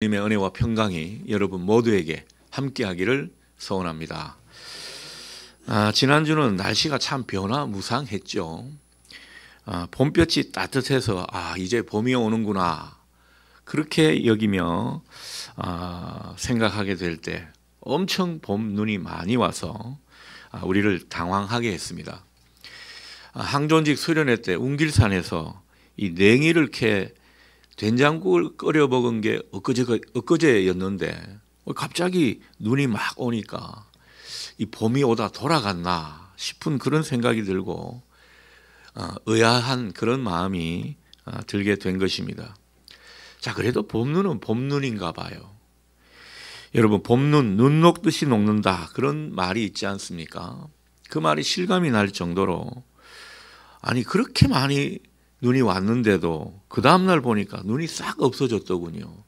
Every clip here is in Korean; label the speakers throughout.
Speaker 1: 주님의 은혜와 평강이 여러분 모두에게 함께하기를 소원합니다. 지난주는 날씨가 참 변화무쌍했죠. 봄볕이 따뜻해서 이제 봄이 오는구나 그렇게 여기며 생각하게 될 때 엄청 봄 눈이 많이 와서 우리를 당황하게 했습니다. 항존직 수련회 때 웅길산에서 이 냉이를 이렇게 된장국을 끓여 먹은 게 엊그제였는데 갑자기 눈이 막 오니까 이 봄이 오다 돌아갔나 싶은 그런 생각이 들고 의아한 그런 마음이 들게 된 것입니다. 자, 그래도 봄눈은 봄눈인가 봐요. 여러분, 봄눈, 눈 녹듯이 녹는다 그런 말이 있지 않습니까? 그 말이 실감이 날 정도로 그렇게 많이 눈이 왔는데도 그 다음날 보니까 눈이 싹 없어졌더군요.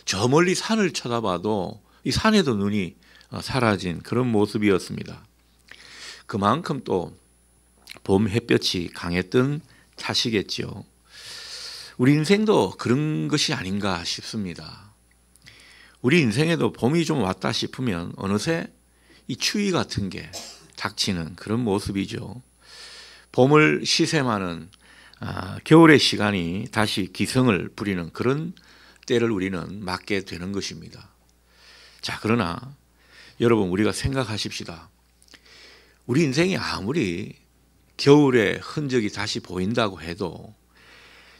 Speaker 1: 저 멀리 산을 쳐다봐도 이 산에도 눈이 사라진 그런 모습이었습니다. 그만큼 또 봄 햇볕이 강했던 탓이겠죠. 우리 인생도 그런 것이 아닌가 싶습니다. 우리 인생에도 봄이 좀 왔다 싶으면 어느새 이 추위 같은 게 닥치는 그런 모습이죠. 봄을 시샘하는 겨울의 시간이 다시 기승을 부리는 그런 때를 우리는 맞게 되는 것입니다. 자, 그러나 여러분, 우리가 생각하십시다. 우리 인생이 아무리 겨울의 흔적이 다시 보인다고 해도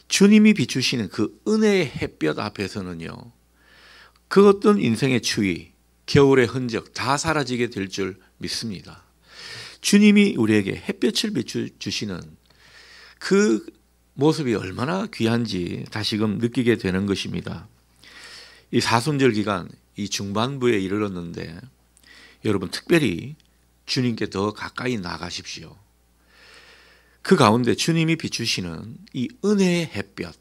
Speaker 1: 주님이 비추시는 그 은혜의 햇볕 앞에서는요, 그 어떤 인생의 추위, 겨울의 흔적 다 사라지게 될 줄 믿습니다. 주님이 우리에게 햇볕을 비추시는 그 모습이 얼마나 귀한지 다시금 느끼게 되는 것입니다. 이 사순절 기간 이 중반부에 이르렀는데 여러분, 특별히 주님께 더 가까이 나가십시오. 그 가운데 주님이 비추시는 이 은혜의 햇볕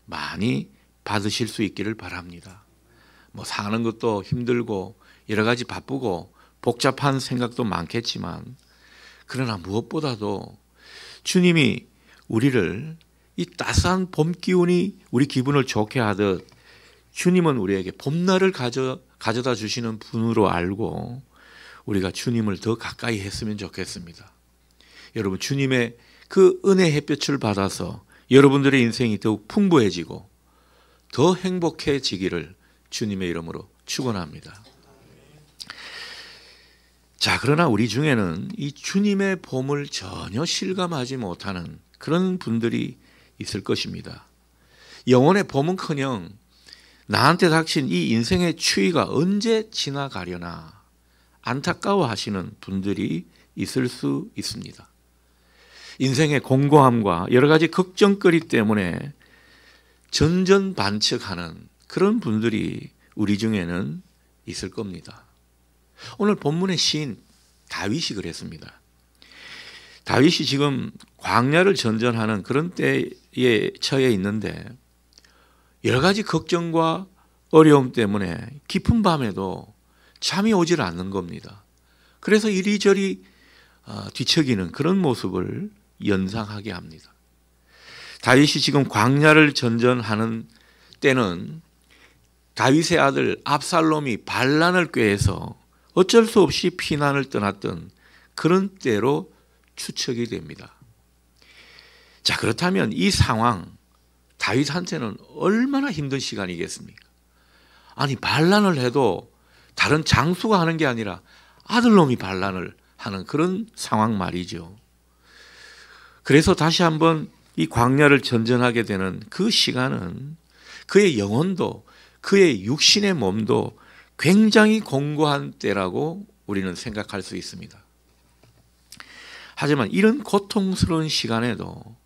Speaker 1: 많이 받으실 수 있기를 바랍니다. 사는 것도 힘들고 여러 가지 바쁘고 복잡한 생각도 많겠지만, 그러나 무엇보다도 주님이 우리를 이 따스한 봄 기운이 우리 기분을 좋게 하듯 주님은 우리에게 봄날을 가져다 주시는 분으로 알고 우리가 주님을 더 가까이 했으면 좋겠습니다. 여러분, 주님의 그 은혜 햇볕을 받아서 여러분들의 인생이 더욱 풍부해지고 더 행복해지기를 주님의 이름으로 축원합니다. 자, 그러나 우리 중에는 이 주님의 봄을 전혀 실감하지 못하는 그런 분들이 있을 것입니다. 영혼의 봄은커녕 나한테 닥친 이 인생의 추위가 언제 지나가려나 안타까워하시는 분들이 있을 수 있습니다. 인생의 공고함과 여러 가지 걱정거리 때문에 전전반측하는 그런 분들이 우리 중에는 있을 겁니다. 오늘 본문의 시인 다윗이 그랬습니다. 다윗이 지금 광야를 전전하는 그런 때에 처해 있는데 여러 가지 걱정과 어려움 때문에 깊은 밤에도 잠이 오질 않는 겁니다. 그래서 이리저리 뒤척이는 그런 모습을 연상하게 합니다. 다윗이 지금 광야를 전전하는 때는 다윗의 아들 압살롬이 반란을 꾀해서 어쩔 수 없이 피난을 떠났던 그런 때로 추측이 됩니다. 자, 그렇다면 이 상황 다윗한테는 얼마나 힘든 시간이겠습니까? 반란을 해도 다른 장수가 하는 게 아니라 아들놈이 반란을 하는 그런 상황 말이죠. 그래서 다시 한번 이 광야를 전전하게 되는 그 시간은 그의 영혼도 그의 육신의 몸도 굉장히 공고한 때라고 우리는 생각할 수 있습니다. 하지만 이런 고통스러운 시간에도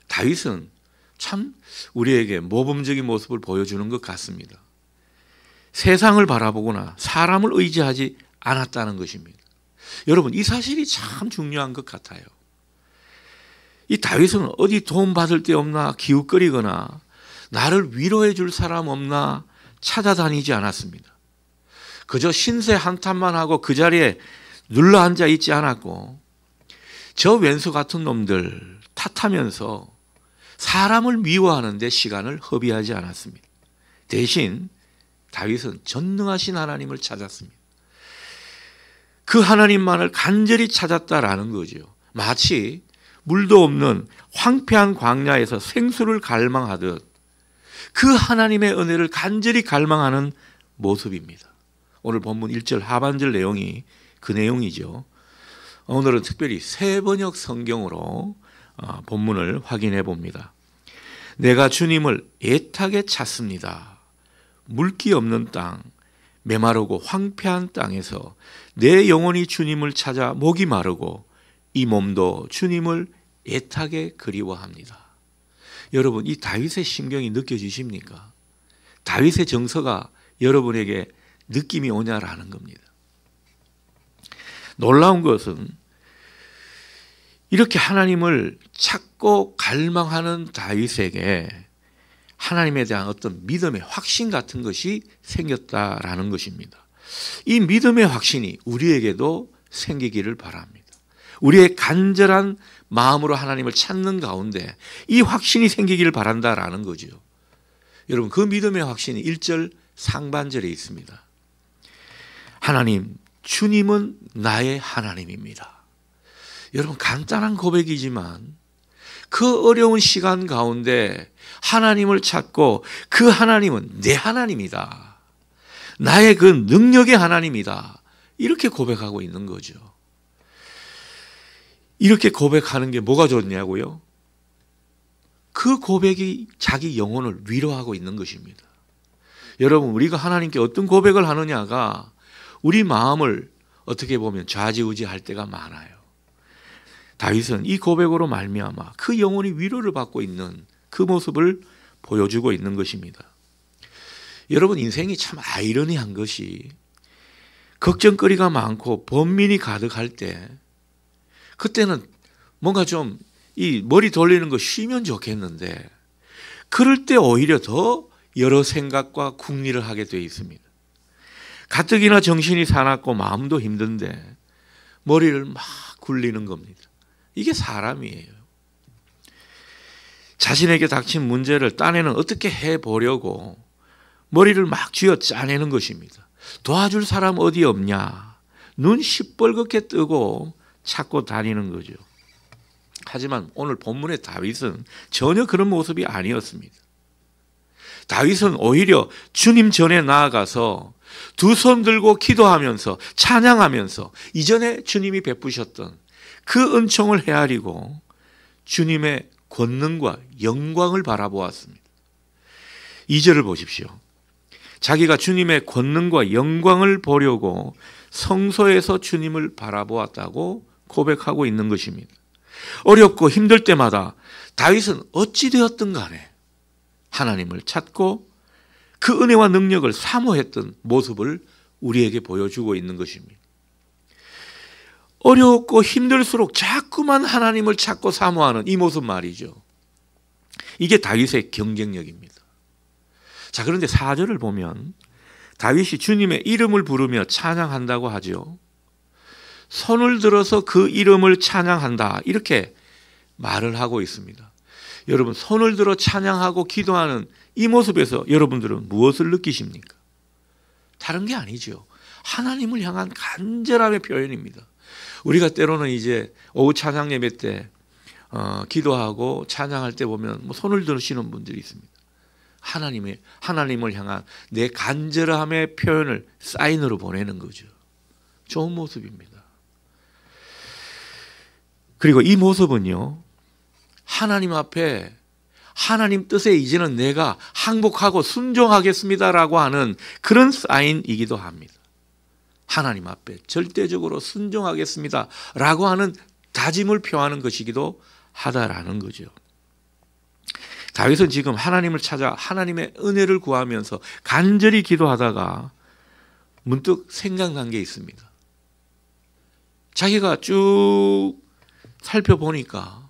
Speaker 1: 다윗은 참 우리에게 모범적인 모습을 보여주는 것 같습니다. 세상을 바라보거나 사람을 의지하지 않았다는 것입니다. 여러분, 이 사실이 참 중요한 것 같아요. 이 다윗은 어디 도움받을 데 없나 기웃거리거나 나를 위로해 줄 사람 없나 찾아다니지 않았습니다. 그저 신세 한탄만 하고 그 자리에 눌러앉아 있지 않았고 저 왼수 같은 놈들 탓하면서 사람을 미워하는 데 시간을 허비하지 않았습니다. 대신 다윗은 전능하신 하나님을 찾았습니다. 그 하나님만을 간절히 찾았다라는 거죠. 마치 물도 없는 황폐한 광야에서 생수를 갈망하듯 그 하나님의 은혜를 간절히 갈망하는 모습입니다. 오늘 본문 1절 하반절 내용이 그 내용이죠. 오늘은 특별히 새 번역 성경으로 본문을 확인해 봅니다. 내가 주님을 애타게 찾습니다. 물기 없는 땅, 메마르고 황폐한 땅에서 내 영혼이 주님을 찾아 목이 마르고 이 몸도 주님을 애타게 그리워합니다. 여러분, 이 다윗의 심경이 느껴지십니까? 다윗의 정서가 여러분에게 느낌이 오냐라는 겁니다. 놀라운 것은 이렇게 하나님을 찾고 갈망하는 다윗에게 하나님에 대한 어떤 믿음의 확신 같은 것이 생겼다라는 것입니다. 이 믿음의 확신이 우리에게도 생기기를 바랍니다. 우리의 간절한 마음으로 하나님을 찾는 가운데 이 확신이 생기기를 바란다라는 거죠. 여러분, 그 믿음의 확신이 1절 상반절에 있습니다. 하나님, 주님은 나의 하나님입니다. 여러분, 간단한 고백이지만 그 어려운 시간 가운데 하나님을 찾고 그 하나님은 내 하나님이다. 나의 그 능력의 하나님이다. 이렇게 고백하고 있는 거죠. 이렇게 고백하는 게 뭐가 좋냐고요? 그 고백이 자기 영혼을 위로하고 있는 것입니다. 여러분, 우리가 하나님께 어떤 고백을 하느냐가 우리 마음을 어떻게 보면 좌지우지할 때가 많아요. 다윗은 이 고백으로 말미암아 그 영혼이 위로를 받고 있는 그 모습을 보여주고 있는 것입니다. 여러분, 인생이 참 아이러니한 것이 걱정거리가 많고 번민이 가득할 때 그때는 뭔가 좀 이 머리 돌리는 거 쉬면 좋겠는데 그럴 때 오히려 더 여러 생각과 궁리를 하게 되어 있습니다. 가뜩이나 정신이 사납고 마음도 힘든데 머리를 막 굴리는 겁니다. 이게 사람이에요. 자신에게 닥친 문제를 딴에는 어떻게 해보려고 머리를 막 쥐어 짜내는 것입니다. 도와줄 사람 어디 없냐. 눈 시뻘겋게 뜨고 찾고 다니는 거죠. 하지만 오늘 본문의 다윗은 전혀 그런 모습이 아니었습니다. 다윗은 오히려 주님 전에 나아가서 두 손 들고 기도하면서 찬양하면서 이전에 주님이 베푸셨던 그 은총을 헤아리고 주님의 권능과 영광을 바라보았습니다. 2절을 보십시오. 자기가 주님의 권능과 영광을 보려고 성소에서 주님을 바라보았다고 고백하고 있는 것입니다. 어렵고 힘들 때마다 다윗은 어찌 되었든 간에 하나님을 찾고 그 은혜와 능력을 사모했던 모습을 우리에게 보여주고 있는 것입니다. 어렵고 힘들수록 자꾸만 하나님을 찾고 사모하는 이 모습 말이죠. 이게 다윗의 경쟁력입니다. 자, 그런데 4절을 보면 다윗이 주님의 이름을 부르며 찬양한다고 하죠. 손을 들어서 그 이름을 찬양한다, 이렇게 말을 하고 있습니다. 여러분, 손을 들어 찬양하고 기도하는 이 모습에서 여러분들은 무엇을 느끼십니까? 다른 게 아니죠. 하나님을 향한 간절함의 표현입니다. 우리가 때로는 이제 오후 찬양 예배 때 기도하고 찬양할 때 보면 뭐 손을 드시는 분들이 있습니다. 하나님을 향한 내 간절함의 표현을 사인으로 보내는 거죠. 좋은 모습입니다. 그리고 이 모습은요, 하나님 앞에 하나님 뜻에 이제는 내가 항복하고 순종하겠습니다라고 하는 그런 사인이기도 합니다. 하나님 앞에 절대적으로 순종하겠습니다라고 하는 다짐을 표하는 것이기도 하다라는 거죠. 다윗은 지금 하나님을 찾아 하나님의 은혜를 구하면서 간절히 기도하다가 문득 생각난 게 있습니다. 자기가 쭉 살펴보니까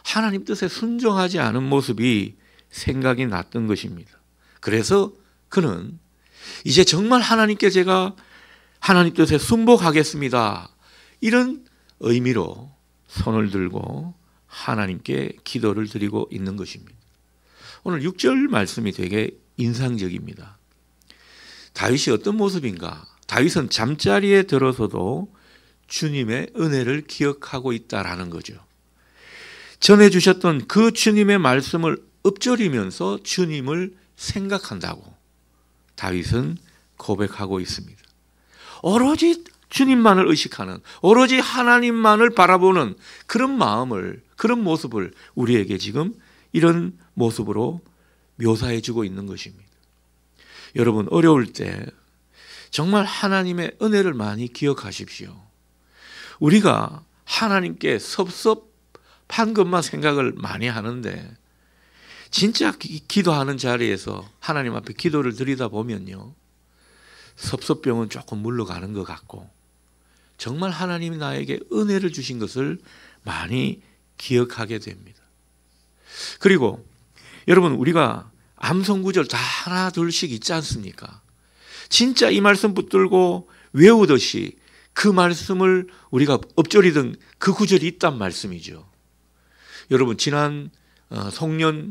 Speaker 1: 하나님 뜻에 순종하지 않은 모습이 생각이 났던 것입니다. 그래서 그는 이제 정말 하나님께 제가 하나님 뜻에 순복하겠습니다, 이런 의미로 손을 들고 하나님께 기도를 드리고 있는 것입니다. 오늘 6절 말씀이 되게 인상적입니다. 다윗이 어떤 모습인가? 다윗은 잠자리에 들어서도 주님의 은혜를 기억하고 있다라는 거죠. 전해주셨던 그 주님의 말씀을 읊조리면서 주님을 생각한다고 다윗은 고백하고 있습니다. 오로지 주님만을 의식하는, 오로지 하나님만을 바라보는 그런 마음을, 그런 모습을 우리에게 지금 이런 모습으로 묘사해 주고 있는 것입니다. 여러분, 어려울 때 정말 하나님의 은혜를 많이 기억하십시오. 우리가 하나님께 섭섭한 것만 생각을 많이 하는데 진짜 기도하는 자리에서 하나님 앞에 기도를 드리다 보면요, 섭섭병은 조금 물러가는 것 같고 정말 하나님이 나에게 은혜를 주신 것을 많이 기억하게 됩니다. 그리고 여러분, 우리가 암송구절 다 하나 둘씩 있지 않습니까? 진짜 이 말씀 붙들고 외우듯이 그 말씀을 우리가 읊조리던 그 구절이 있단 말씀이죠. 여러분, 지난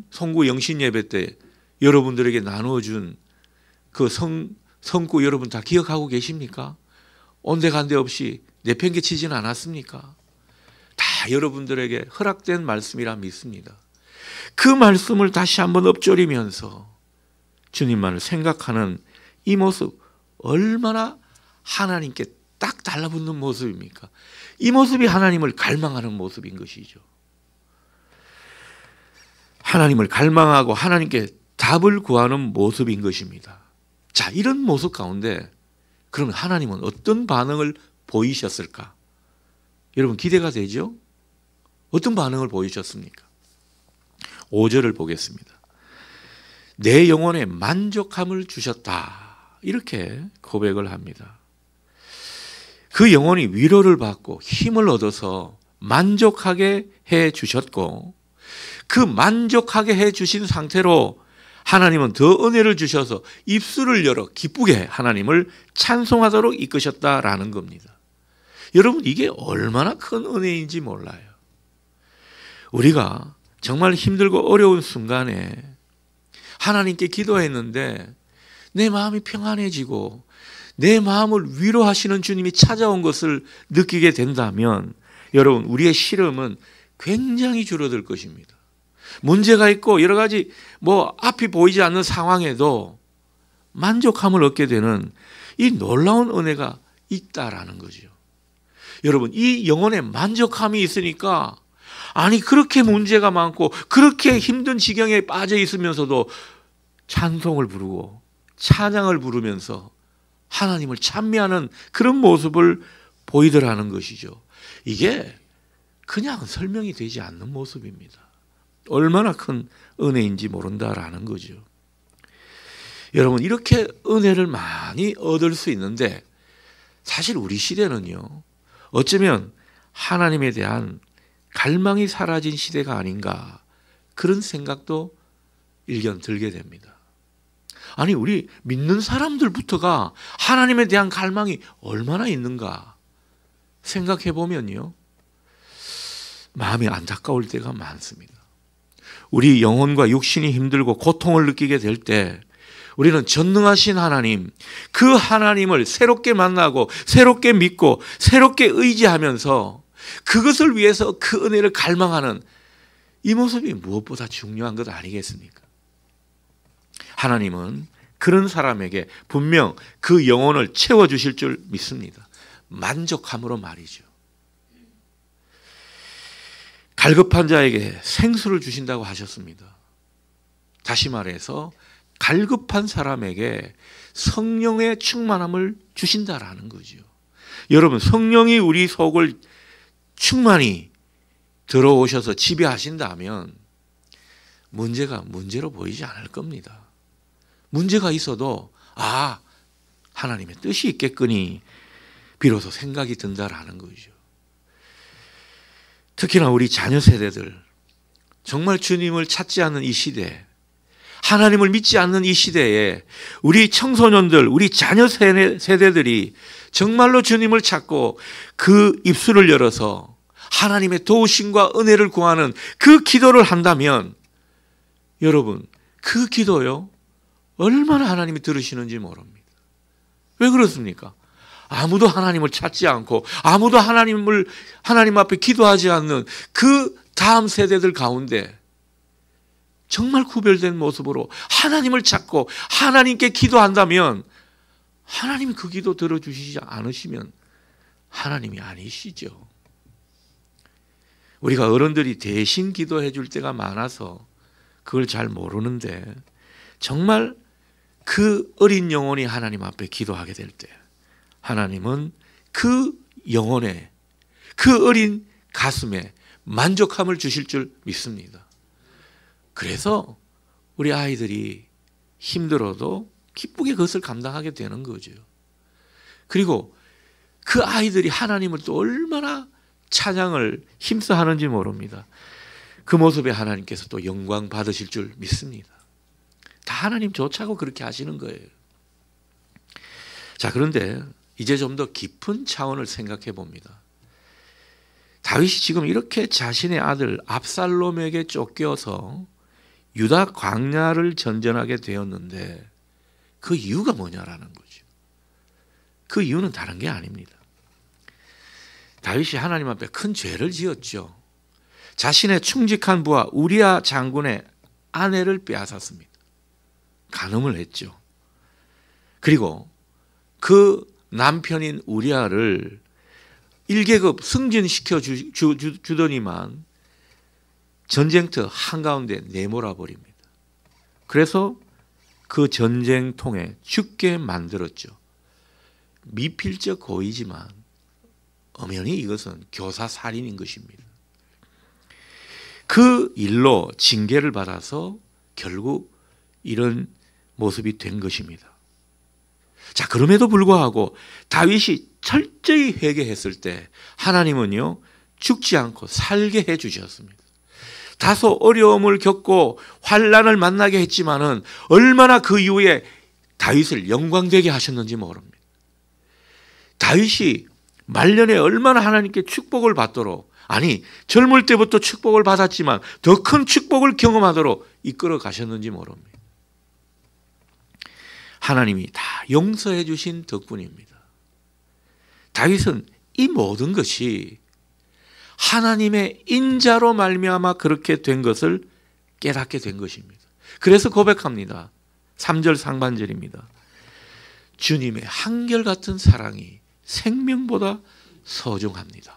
Speaker 1: 송구 영신 예배 때 여러분들에게 나누어준 그 성구 여러분 다 기억하고 계십니까? 온데간데 없이 내팽개치지는 않았습니까? 다 여러분들에게 허락된 말씀이라 믿습니다. 그 말씀을 다시 한번 읊조리면서 주님만을 생각하는 이 모습, 얼마나 하나님께 딱 달라붙는 모습입니까? 이 모습이 하나님을 갈망하는 모습인 것이죠. 하나님을 갈망하고 하나님께 답을 구하는 모습인 것입니다. 자, 이런 모습 가운데 그러면 하나님은 어떤 반응을 보이셨을까? 여러분, 기대가 되죠? 어떤 반응을 보이셨습니까? 5절을 보겠습니다. 내 영혼에 만족함을 주셨다, 이렇게 고백을 합니다. 그 영혼이 위로를 받고 힘을 얻어서 만족하게 해 주셨고, 그 만족하게 해 주신 상태로 하나님은 더 은혜를 주셔서 입술을 열어 기쁘게 하나님을 찬송하도록 이끄셨다라는 겁니다. 여러분, 이게 얼마나 큰 은혜인지 몰라요. 우리가 정말 힘들고 어려운 순간에 하나님께 기도했는데 내 마음이 평안해지고 내 마음을 위로하시는 주님이 찾아온 것을 느끼게 된다면 여러분, 우리의 시름은 굉장히 줄어들 것입니다. 문제가 있고 여러 가지 앞이 보이지 않는 상황에도 만족함을 얻게 되는 이 놀라운 은혜가 있다라는 거죠. 여러분, 이 영혼에 만족함이 있으니까, 아니 그렇게 문제가 많고 그렇게 힘든 지경에 빠져 있으면서도 찬송을 부르고 찬양을 부르면서 하나님을 찬미하는 그런 모습을 보이더라는 것이죠. 이게 그냥 설명이 되지 않는 모습입니다. 얼마나 큰 은혜인지 모른다라는 거죠. 여러분, 이렇게 은혜를 많이 얻을 수 있는데 사실 우리 시대는요, 어쩌면 하나님에 대한 갈망이 사라진 시대가 아닌가, 그런 생각도 일견 들게 됩니다. 아니, 우리 믿는 사람들부터가 하나님에 대한 갈망이 얼마나 있는가 생각해 보면요, 마음이 안타까울 때가 많습니다. 우리 영혼과 육신이 힘들고 고통을 느끼게 될 때 우리는 전능하신 하나님, 그 하나님을 새롭게 만나고 새롭게 믿고 새롭게 의지하면서 그것을 위해서 그 은혜를 갈망하는 이 모습이 무엇보다 중요한 것 아니겠습니까? 하나님은 그런 사람에게 분명 그 영혼을 채워주실 줄 믿습니다. 만족함으로 말이죠. 갈급한 자에게 생수를 주신다고 하셨습니다. 다시 말해서 갈급한 사람에게 성령의 충만함을 주신다라는 거죠. 여러분, 성령이 우리 속을 충만히 들어오셔서 지배하신다면 문제가 문제로 보이지 않을 겁니다. 문제가 있어도 하나님의 뜻이 있겠거니 비로소 생각이 든다라는 거죠. 특히나 우리 자녀 세대들, 정말 주님을 찾지 않는 이 시대, 하나님을 믿지 않는 이 시대에 우리 청소년들, 우리 자녀 세대들이 정말로 주님을 찾고 그 입술을 열어서 하나님의 도우심과 은혜를 구하는 그 기도를 한다면 여러분, 그 기도요, 얼마나 하나님이 들으시는지 모릅니다. 왜 그렇습니까? 아무도 하나님을 찾지 않고 아무도 하나님 앞에 기도하지 않는 그 다음 세대들 가운데 정말 구별된 모습으로 하나님을 찾고 하나님께 기도한다면 하나님이 그 기도 들어주시지 않으시면 하나님이 아니시죠. 우리가 어른들이 대신 기도해 줄 때가 많아서 그걸 잘 모르는데 정말 그 어린 영혼이 하나님 앞에 기도하게 될 때 하나님은 그 영혼에 그 어린 가슴에 만족함을 주실 줄 믿습니다. 그래서 우리 아이들이 힘들어도 기쁘게 그것을 감당하게 되는 거죠. 그리고 그 아이들이 하나님을 또 얼마나 찬양을 힘써 하는지 모릅니다. 그 모습에 하나님께서 또 영광 받으실 줄 믿습니다. 다 하나님 좋자고 그렇게 하시는 거예요. 자, 그런데 이제 좀 더 깊은 차원을 생각해 봅니다. 다윗이 지금 이렇게 자신의 아들 압살롬에게 쫓겨서 유다 광야를 전전하게 되었는데 그 이유가 뭐냐라는 거죠. 그 이유는 다른 게 아닙니다. 다윗이 하나님 앞에 큰 죄를 지었죠. 자신의 충직한 부하 우리야 장군의 아내를 빼앗았습니다. 간음을 했죠. 그리고 그 남편인 우리야를 1계급 승진시켜 주더니만 전쟁터 한가운데 내몰아 버립니다. 그래서 그 전쟁통에 죽게 만들었죠. 미필적 고의지만 엄연히 이것은 교사살인인 것입니다. 그 일로 징계를 받아서 결국 이런 모습이 된 것입니다. 자, 그럼에도 불구하고 다윗이 철저히 회개했을 때 하나님은요 죽지 않고 살게 해주셨습니다. 다소 어려움을 겪고 환난을 만나게 했지만은 얼마나 그 이후에 다윗을 영광되게 하셨는지 모릅니다. 다윗이 말년에 얼마나 하나님께 축복을 받도록, 아니 젊을 때부터 축복을 받았지만 더 큰 축복을 경험하도록 이끌어 가셨는지 모릅니다. 하나님이 다 용서해 주신 덕분입니다. 다윗은 이 모든 것이 하나님의 인자로 말미암아 그렇게 된 것을 깨닫게 된 것입니다. 그래서 고백합니다. 3절 상반절입니다. 주님의 한결같은 사랑이 생명보다 소중합니다.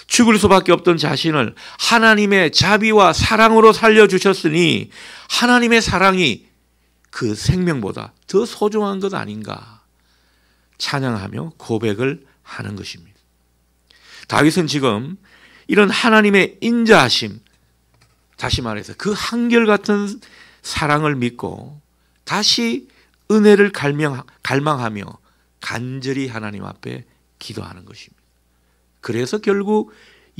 Speaker 1: 죽을 수밖에 없던 자신을 하나님의 자비와 사랑으로 살려주셨으니 하나님의 사랑이 그 생명보다 더 소중한 것 아닌가 찬양하며 고백을 하는 것입니다. 다윗은 지금 이런 하나님의 인자하심, 다시 말해서 그 한결같은 사랑을 믿고 다시 은혜를 갈망하며 간절히 하나님 앞에 기도하는 것입니다. 그래서 결국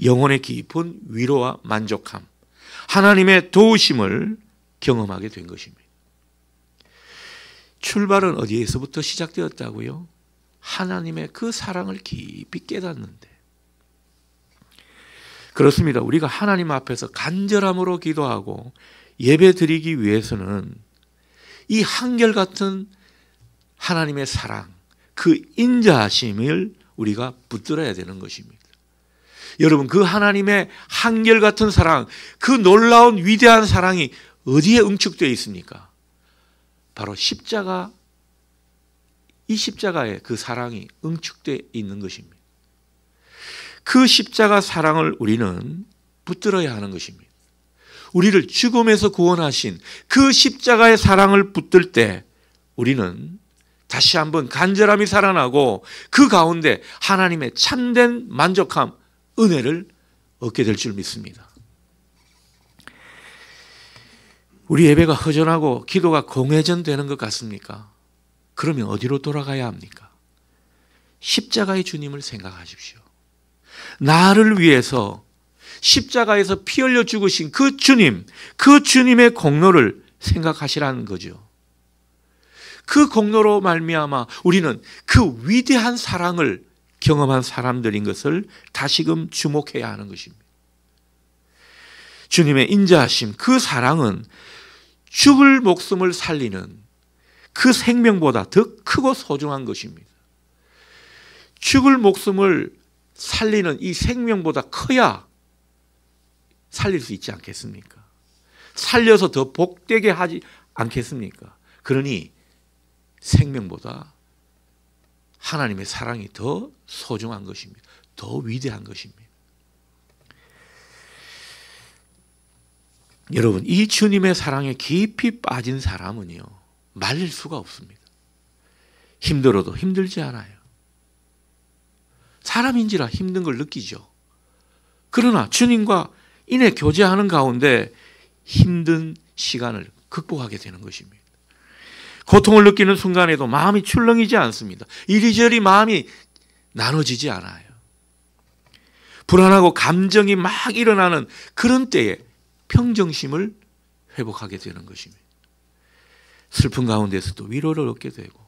Speaker 1: 영혼의 깊은 위로와 만족함, 하나님의 도우심을 경험하게 된 것입니다. 출발은 어디에서부터 시작되었다고요? 하나님의 그 사랑을 깊이 깨닫는데. 그렇습니다. 우리가 하나님 앞에서 간절함으로 기도하고 예배 드리기 위해서는 이 한결같은 하나님의 사랑, 그 인자하심을 우리가 붙들어야 되는 것입니다. 여러분, 그 하나님의 한결같은 사랑, 그 놀라운 위대한 사랑이 어디에 응축되어 있습니까? 바로 십자가, 이 십자가에 그 사랑이 응축되어 있는 것입니다. 그 십자가 사랑을 우리는 붙들어야 하는 것입니다. 우리를 죽음에서 구원하신 그 십자가의 사랑을 붙들 때 우리는 다시 한번 간절함이 살아나고 그 가운데 하나님의 참된 만족함, 은혜를 얻게 될 줄 믿습니다. 우리 예배가 허전하고 기도가 공회전되는 것 같습니까? 그러면 어디로 돌아가야 합니까? 십자가의 주님을 생각하십시오. 나를 위해서 십자가에서 피 흘려 죽으신 그 주님, 그 주님의 공로를 생각하시라는 거죠. 그 공로로 말미암아 우리는 그 위대한 사랑을 경험한 사람들인 것을 다시금 주목해야 하는 것입니다. 주님의 인자하심, 그 사랑은 죽을 목숨을 살리는 그 생명보다 더 크고 소중한 것입니다. 죽을 목숨을 살리는 이 생명보다 커야 살릴 수 있지 않겠습니까? 살려서 더 복되게 하지 않겠습니까? 그러니 생명보다 하나님의 사랑이 더 소중한 것입니다. 더 위대한 것입니다. 여러분, 이 주님의 사랑에 깊이 빠진 사람은요, 말릴 수가 없습니다. 힘들어도 힘들지 않아요. 사람인지라 힘든 걸 느끼죠. 그러나 주님과 인해 교제하는 가운데 힘든 시간을 극복하게 되는 것입니다. 고통을 느끼는 순간에도 마음이 출렁이지 않습니다. 이리저리 마음이 나눠지지 않아요. 불안하고 감정이 막 일어나는 그런 때에 평정심을 회복하게 되는 것입니다. 슬픈 가운데서도 위로를 얻게 되고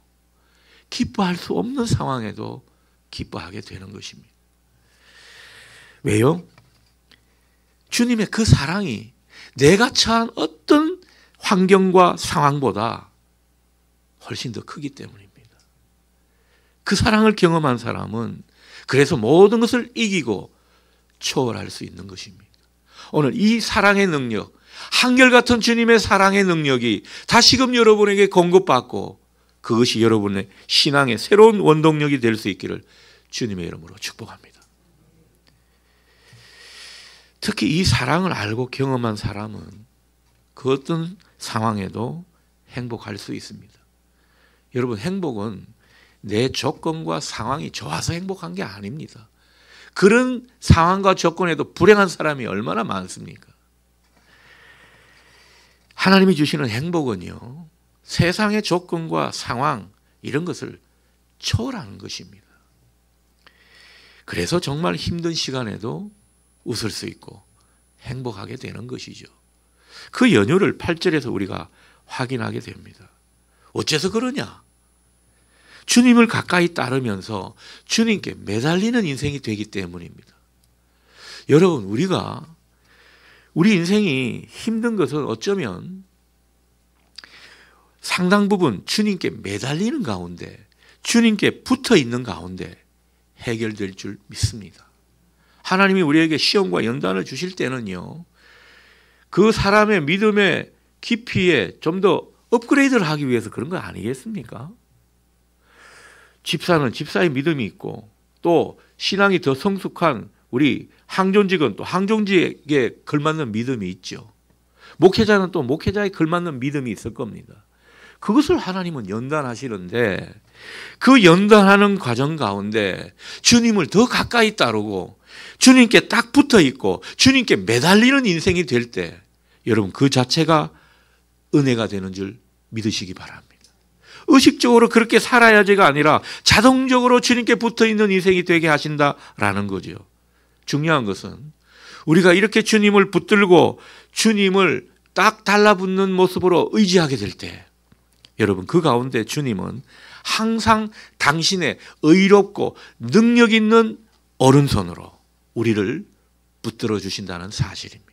Speaker 1: 기뻐할 수 없는 상황에도 기뻐하게 되는 것입니다. 왜요? 주님의 그 사랑이 내가 처한 어떤 환경과 상황보다 훨씬 더 크기 때문입니다. 그 사랑을 경험한 사람은 그래서 모든 것을 이기고 초월할 수 있는 것입니다. 오늘 이 사랑의 능력, 한결같은 주님의 사랑의 능력이 다시금 여러분에게 공급받고 그것이 여러분의 신앙의 새로운 원동력이 될 수 있기를 주님의 이름으로 축복합니다. 특히 이 사랑을 알고 경험한 사람은 그 어떤 상황에도 행복할 수 있습니다. 여러분, 행복은 내 조건과 상황이 좋아서 행복한 게 아닙니다. 그런 상황과 조건에도 불행한 사람이 얼마나 많습니까? 하나님이 주시는 행복은요, 세상의 조건과 상황 이런 것을 초월하는 것입니다. 그래서 정말 힘든 시간에도 웃을 수 있고 행복하게 되는 것이죠. 그 연유를 8절에서 우리가 확인하게 됩니다. 어째서 그러냐? 주님을 가까이 따르면서 주님께 매달리는 인생이 되기 때문입니다. 여러분, 우리 인생이 힘든 것은 어쩌면 상당 부분 주님께 매달리는 가운데, 주님께 붙어 있는 가운데 해결될 줄 믿습니다. 하나님이 우리에게 시험과 연단을 주실 때는요, 그 사람의 믿음의 깊이에 좀 더 업그레이드를 하기 위해서 그런 거 아니겠습니까? 집사는 집사의 믿음이 있고 또 신앙이 더 성숙한 우리 항존직은 또 항존직에 걸맞는 믿음이 있죠. 목회자는 또 목회자에 걸맞는 믿음이 있을 겁니다. 그것을 하나님은 연단하시는데 그 연단하는 과정 가운데 주님을 더 가까이 따르고 주님께 딱 붙어 있고 주님께 매달리는 인생이 될 때 여러분, 그 자체가 은혜가 되는 줄 믿으시기 바랍니다. 의식적으로 그렇게 살아야지가 아니라 자동적으로 주님께 붙어있는 인생이 되게 하신다라는 거죠. 중요한 것은 우리가 이렇게 주님을 붙들고 주님을 딱 달라붙는 모습으로 의지하게 될 때 여러분, 그 가운데 주님은 항상 당신의 의롭고 능력 있는 오른손으로 우리를 붙들어 주신다는 사실입니다.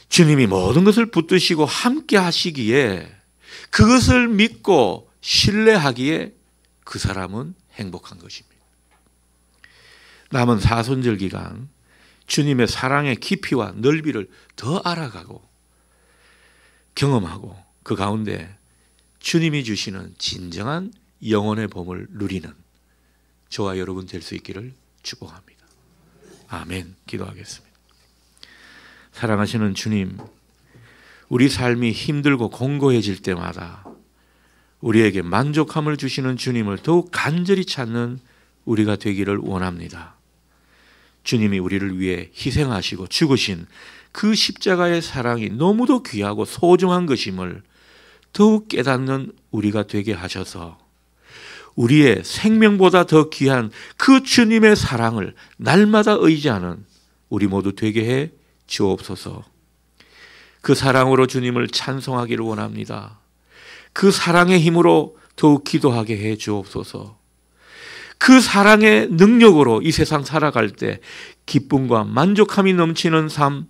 Speaker 1: 주님이 모든 것을 붙드시고 함께 하시기에 그것을 믿고 신뢰하기에 그 사람은 행복한 것입니다. 남은 사순절 기간 주님의 사랑의 깊이와 넓이를 더 알아가고 경험하고 그 가운데 주님이 주시는 진정한 영혼의 봄을 누리는 저와 여러분 될 수 있기를 축복합니다. 아멘. 기도하겠습니다. 사랑하시는 주님, 우리 삶이 힘들고 공고해질 때마다 우리에게 만족함을 주시는 주님을 더욱 간절히 찾는 우리가 되기를 원합니다. 주님이 우리를 위해 희생하시고 죽으신 그 십자가의 사랑이 너무도 귀하고 소중한 것임을 더욱 깨닫는 우리가 되게 하셔서 우리의 생명보다 더 귀한 그 주님의 사랑을 날마다 의지하는 우리 모두 되게 해 주옵소서. 그 사랑으로 주님을 찬송하기를 원합니다. 그 사랑의 힘으로 더욱 기도하게 해 주옵소서. 그 사랑의 능력으로 이 세상 살아갈 때 기쁨과 만족함이 넘치는 삶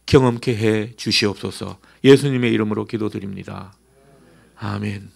Speaker 1: 경험케 해 주시옵소서. 예수님의 이름으로 기도드립니다. 아멘.